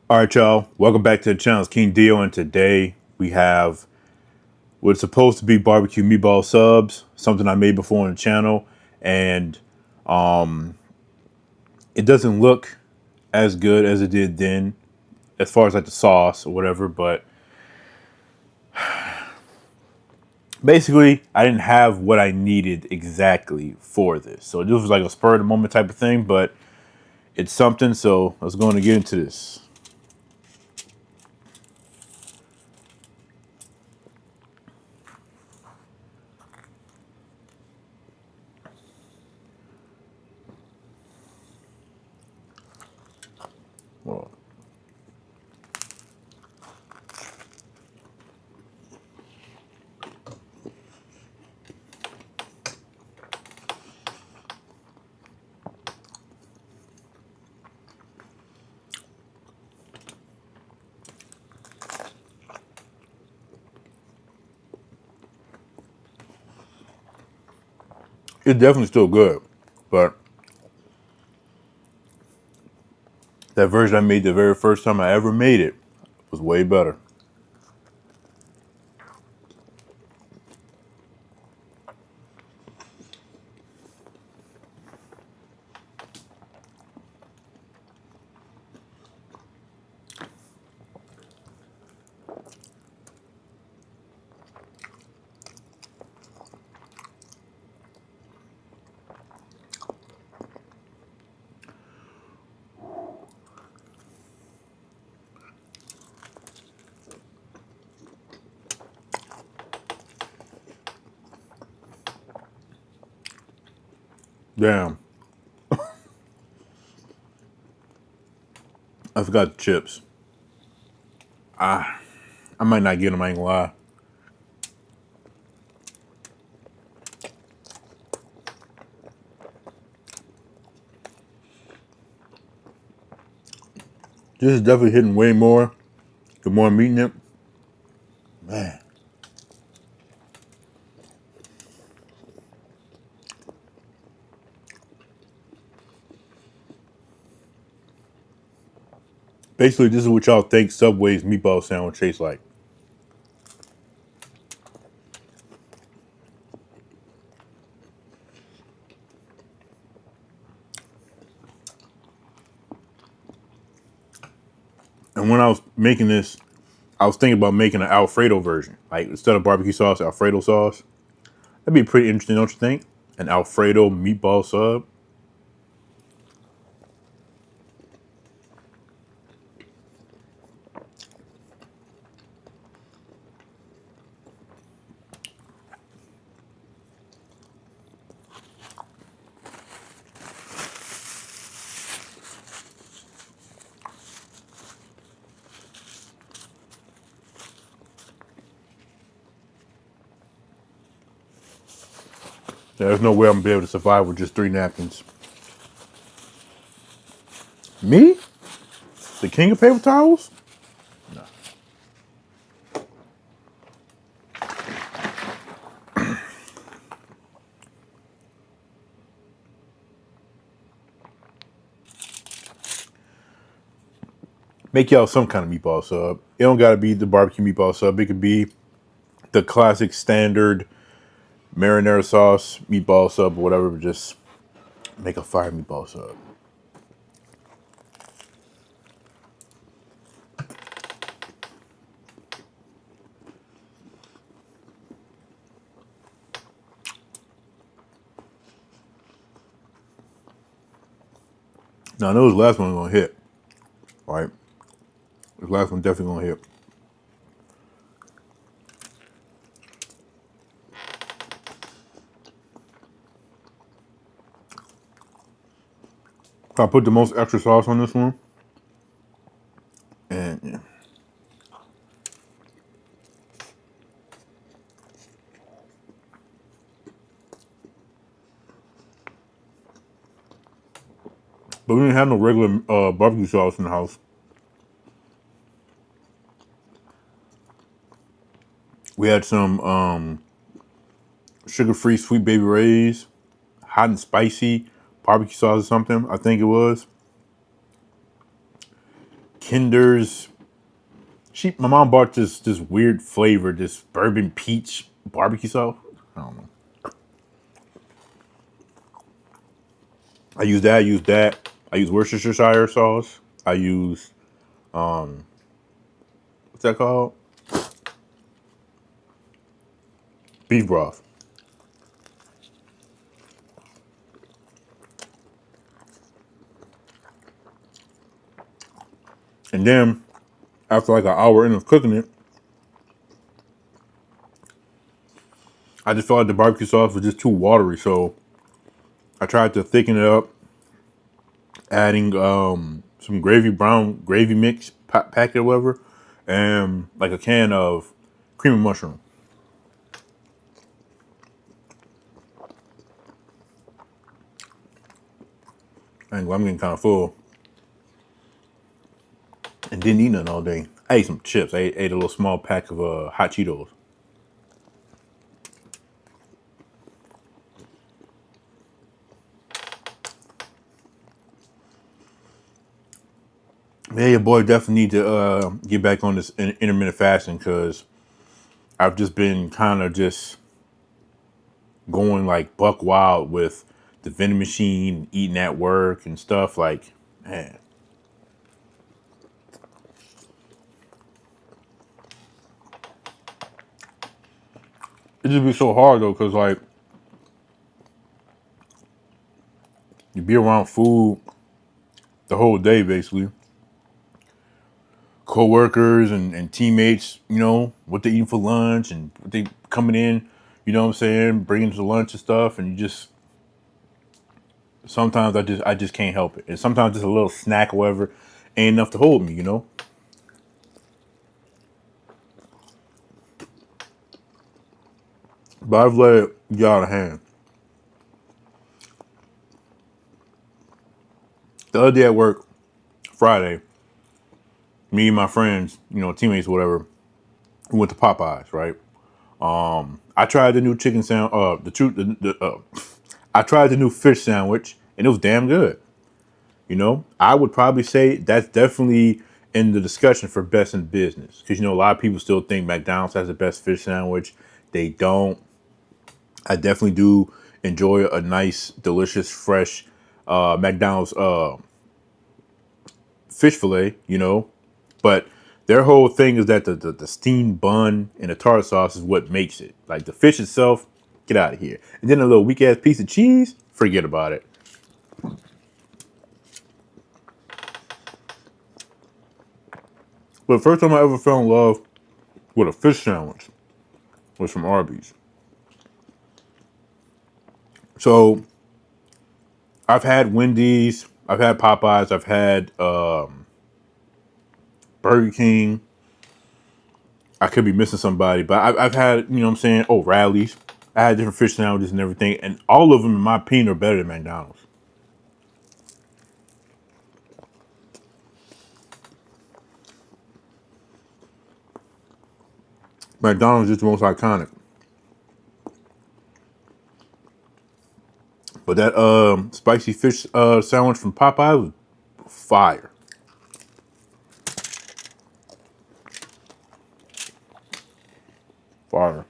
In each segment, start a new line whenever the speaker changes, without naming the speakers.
All right, y'all. Welcome back to the channel. It's KingDio, and today we have what's supposed to be barbecue meatball subs, something I made before on the channel, and it doesn't look as good as it did then, as far as like the sauce or whatever. But basically, I didn't have what I needed exactly for this, so this was like a spur of the moment type of thing. But it's something. So let's go on and get into this. Well, it's definitely still good, but that version I made the very first time I ever made it was way better. Damn, I forgot the chips. I might not get them, I ain't gonna lie. This is definitely hitting way more the more I'm eating it. Man. Basically, this is what y'all think Subway's meatball sandwich tastes like. And when I was making this, I was thinking about making an Alfredo version. Like, instead of barbecue sauce, Alfredo sauce. That'd be pretty interesting, don't you think? An Alfredo meatball sub. There's no way I'm gonna be able to survive with just 3 napkins. Me? The king of paper towels? No. Make y'all some kind of meatball sub. It don't gotta be the barbecue meatball sub. It could be the classic standard marinara sauce meatball sub or whatever. But just make a fire meatball sub. Now I know this last one gonna hit, right? This last one definitely gonna hit. I put the most extra sauce on this one, and yeah. But we didn't have no regular barbecue sauce in the house. We had some sugar-free Sweet Baby Ray's, hot and spicy barbecue sauce or something. I think it was Kinder's. My mom bought this weird flavor, this bourbon peach barbecue sauce. I don't know. I use that. I use that. I use Worcestershire sauce. I use what's that called? Beef broth. And then after like an hour in of cooking it, I just felt like the barbecue sauce was just too watery. So I tried to thicken it up, adding some brown gravy mix packet or whatever, and like a can of cream of mushroom. And I'm getting kind of full and didn't eat nothing all day. I ate some chips. I ate a little small pack of hot Cheetos. Yeah, your boy definitely need to get back on this intermittent fasting because I've just been kind of just going like buck wild with the vending machine, eating at work and stuff. Like, man, it just be so hard though because like you be around food the whole day basically. Co-workers and teammates, you know, what they eating for lunch and what they coming in, you know what I'm saying, bringing to lunch and stuff, and you just sometimes I just can't help it. And sometimes just a little snack or whatever ain't enough to hold me, you know. But I've let it get out of hand. The other day at work, Friday, me and my friends, you know, teammates, or whatever, we went to Popeyes, right? I tried the new chicken sandwich, I tried the new fish sandwich, and it was damn good. You know, I would probably say that's definitely in the discussion for best in business because you know a lot of people still think McDonald's has the best fish sandwich. They don't. I definitely do enjoy a nice, delicious, fresh McDonald's fish fillet. You know, but their whole thing is that the steamed bun and the tartar sauce is what makes it. Like the fish itself, get out of here. And then a little weak ass piece of cheese, forget about it. But the first time I ever fell in love with a fish sandwich was from Arby's. So I've had Wendy's, I've had Popeyes, I've had Burger King. I could be missing somebody, but I've had, you know what I'm saying, Rallies. I had different fish sandwiches and everything, and all of them, in my opinion, are better than McDonald's. McDonald's is the most iconic. But that spicy fish sandwich from Popeye was fire. Fire.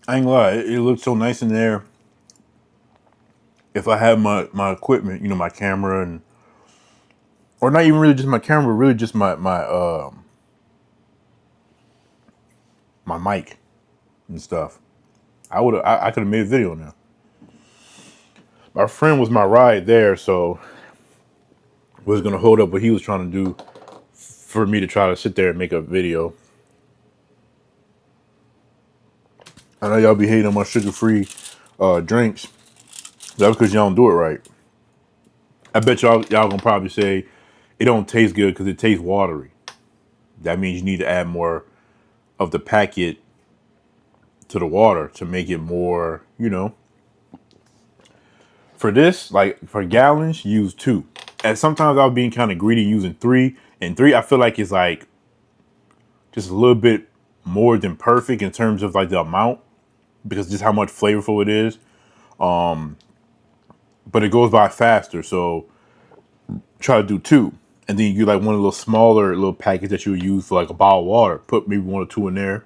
I ain't gonna lie, it looked so nice in there. If I had my equipment, you know, my camera and or not even really just my camera, really just my mic and stuff. I could have made a video now. My friend was my ride there, so was gonna hold up what he was trying to do for me to try to sit there and make a video. I know y'all be hating on my sugar-free drinks. That's because y'all don't do it right. I bet y'all gonna probably say it don't taste good because it tastes watery. That means you need to add more of the packet to the water to make it more, you know. For this, like for gallons, use 2. And sometimes I was being kind of greedy using 3. And 3, I feel like it's like just a little bit more than perfect in terms of like the amount because just how much flavorful it is. But it goes by faster, so try to do 2. And then you like one of those smaller little packets that you would use for like a bottle of water. Put maybe one or two in there,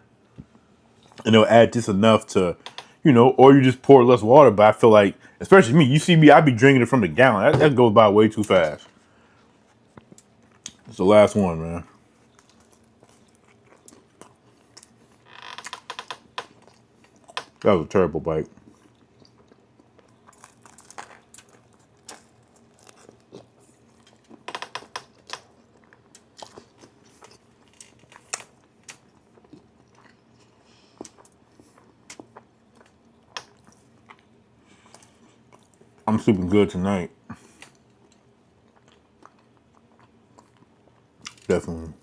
and they'll add just enough to, or you just pour less water. But I feel like, especially me, you see me, I be drinking it from the gallon. That goes by way too fast. It's the last one, man. That was a terrible bite. I'm sleeping good tonight. Definitely.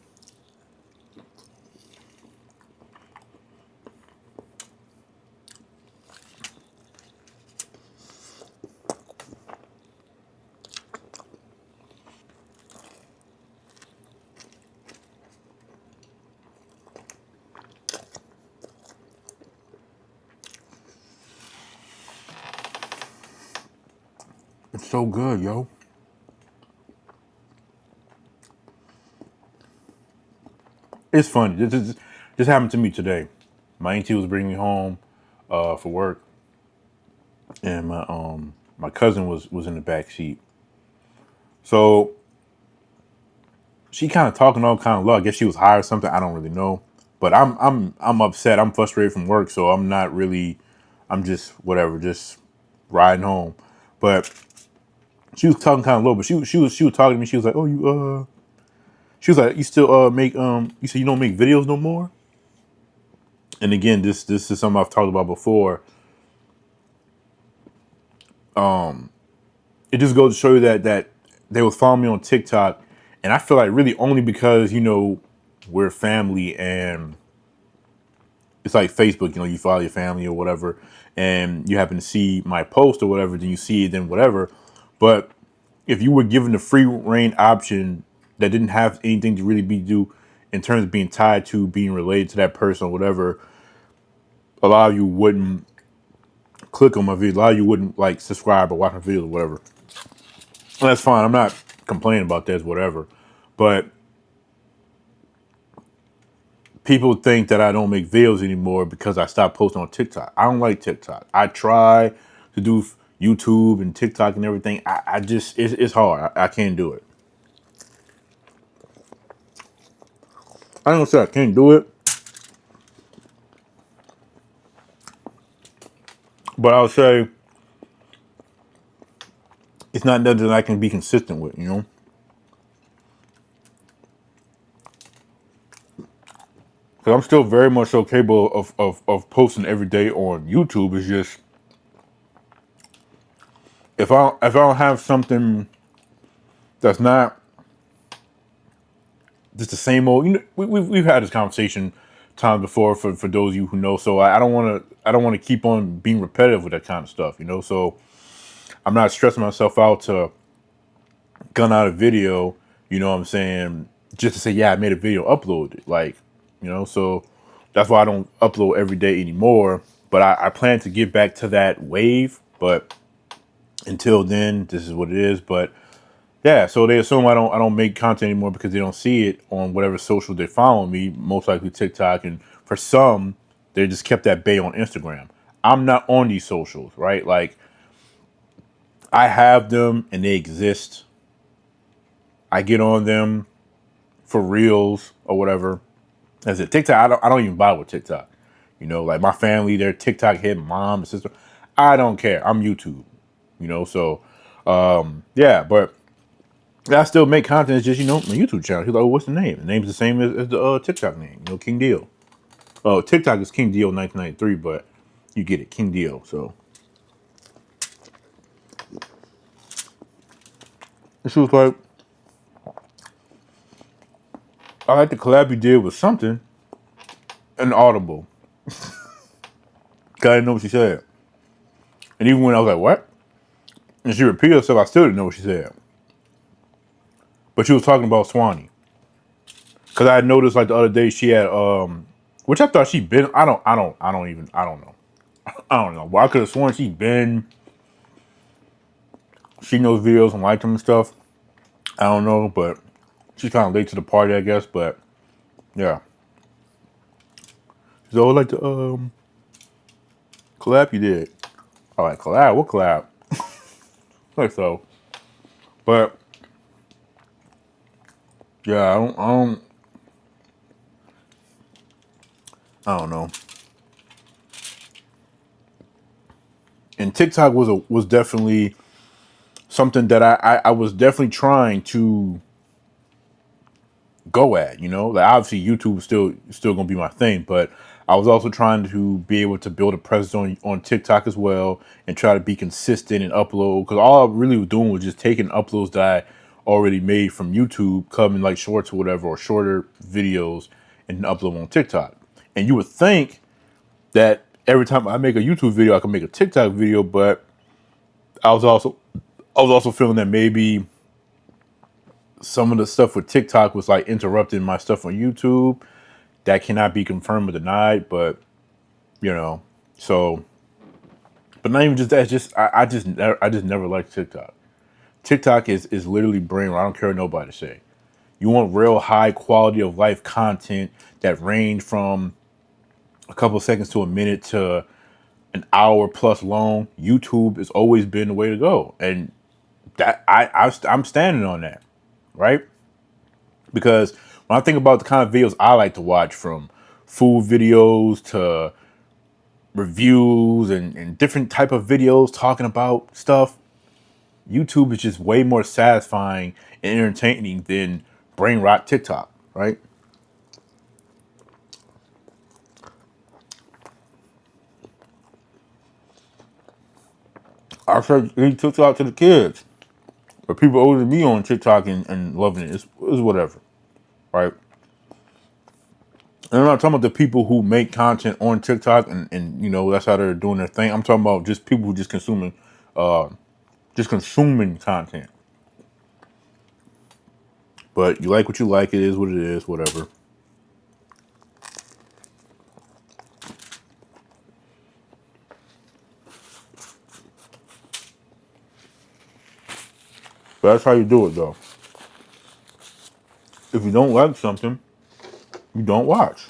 It's so good, yo. It's funny. This happened to me today. My auntie was bringing me home for work, and my cousin was in the back seat. So she kind of talking all kind of low. I guess she was high or something. I don't really know. But I'm upset. I'm frustrated from work, so I'm not really. I'm just whatever, just riding home. But she was talking kind of low. But she was talking to me. She was like, "Oh, she was like, you still make you said you don't make videos no more?" And again, this is something I've talked about before. It just goes to show you that they was following me on TikTok, and I feel like really only because we're family, and it's like Facebook. You follow your family or whatever, and you happen to see my post or whatever, then you see it, then whatever. But if you were given the free reign option that didn't have anything to really be do in terms of being tied to being related to that person or whatever, a lot of you wouldn't click on my video. A lot of you wouldn't like subscribe or watch my videos or whatever. And that's fine. I'm not complaining about this, whatever. But people think that I don't make videos anymore because I stopped posting on TikTok. I don't like TikTok. I try to do YouTube and TikTok and everything. I just, it's hard. I can't do it. I don't say I can't do it, but I'll say it's not nothing that I can be consistent with. Because I'm still very much so capable of posting every day on YouTube. It's just if I don't have something that's not just the same old. We've had this conversation times before for those of you who know. So I don't want to keep on being repetitive with that kind of stuff. So I'm not stressing myself out to gun out a video. You know what I'm saying? Just to say, yeah, I made a video, upload it. So that's why I don't upload every day anymore. But I plan to get back to that wave. But until then, this is what it is. But yeah, so they assume I don't make content anymore because they don't see it on whatever social they follow me, most likely TikTok, and for some, they just kept that bay on Instagram. I'm not on these socials, right? Like I have them and they exist. I get on them for reels or whatever. As a TikTok, I don't even bother with TikTok. Like my family, they're TikTok head, mom, sister. I don't care. I'm YouTube. So yeah, but I still make content. It's just, my YouTube channel. He's like, oh, what's the name? The name's the same as the TikTok name, KingDio. Oh, TikTok is KingDio 1993, but you get it, KingDio. So she was like, I like the collab you did with something, an Audible. Cause I didn't know what she said. And even when I was like, what? And she repeated herself, I still didn't know what she said. But she was talking about Swanee. Cause I had noticed like the other day she had which I thought she'd been I don't know. I don't know. Well, I could have sworn she knows videos and liked them and stuff. I don't know, but she's kind of late to the party, I guess. But yeah. So I like to collab. You did. All right, collab. What collab? Like so. But yeah, I don't know. And TikTok was definitely something that I was definitely trying to go at, you know. Like obviously YouTube is still gonna be my thing, but I was also trying to be able to build a presence on TikTok as well and try to be consistent and upload, because all I really was doing was just taking uploads that I already made from YouTube, coming like shorts or whatever, or shorter videos, and upload them on TikTok. And you would think that every time I make a YouTube video I can make a TikTok video, but I was also feeling that maybe some of the stuff with TikTok was like interrupting my stuff on YouTube. That cannot be confirmed or denied, but you know, so, but not even just that. It's just I just never liked TikTok. TikTok is literally brain. I don't care what nobody say. You want real high quality of life content that range from a couple seconds to a minute to an hour plus long. YouTube has always been the way to go, and that I'm standing on that, right? Because when I think about the kind of videos I like to watch, from food videos to reviews and different type of videos talking about stuff, YouTube is just way more satisfying and entertaining than brain rot TikTok, right? I said he TikTok to the kids, but people older than me on TikTok and loving it. It's whatever, right? And I'm not talking about the people who make content on TikTok and you know that's how they're doing their thing. I'm talking about just people who uh, just consuming content. But you like what you like. It is what it is. Whatever. But that's how you do it, though. If you don't like something, you don't watch.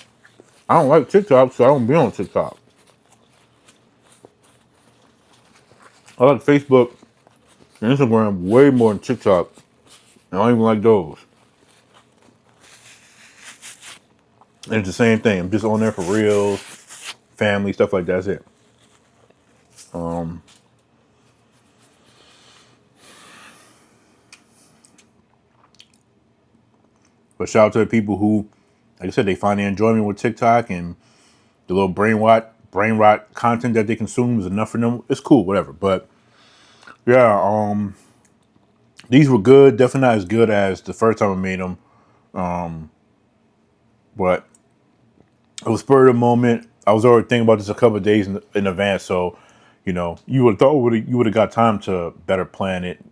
I don't like TikTok, so I don't be on TikTok. I like Facebook and Instagram way more than TikTok. And I don't even like those. And it's the same thing. I'm just on there for reels, family, stuff like that. That's it. Um, but shout out to the people who, like I said, they find the enjoyment with TikTok, and the little brain rot content that they consume is enough for them. It's cool, whatever. But yeah, these were good. Definitely not as good as the first time I made them. But it was spur of the moment. I was already thinking about this a couple of days in advance, so you know, you would have thought you would have got time to better plan it.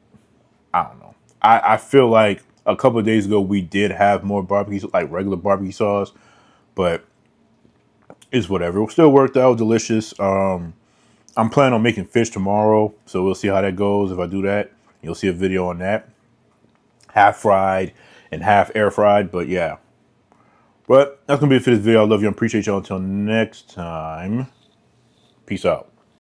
I don't know. I feel like a couple of days ago we did have more barbecue, like regular barbecue sauce, but it's whatever. It still worked out delicious. I'm planning on making fish tomorrow, so we'll see how that goes. If I do that, you'll see a video on that. Half fried and half air fried, but yeah. But that's gonna be it for this video. I love you and appreciate y'all. Until next time, peace out.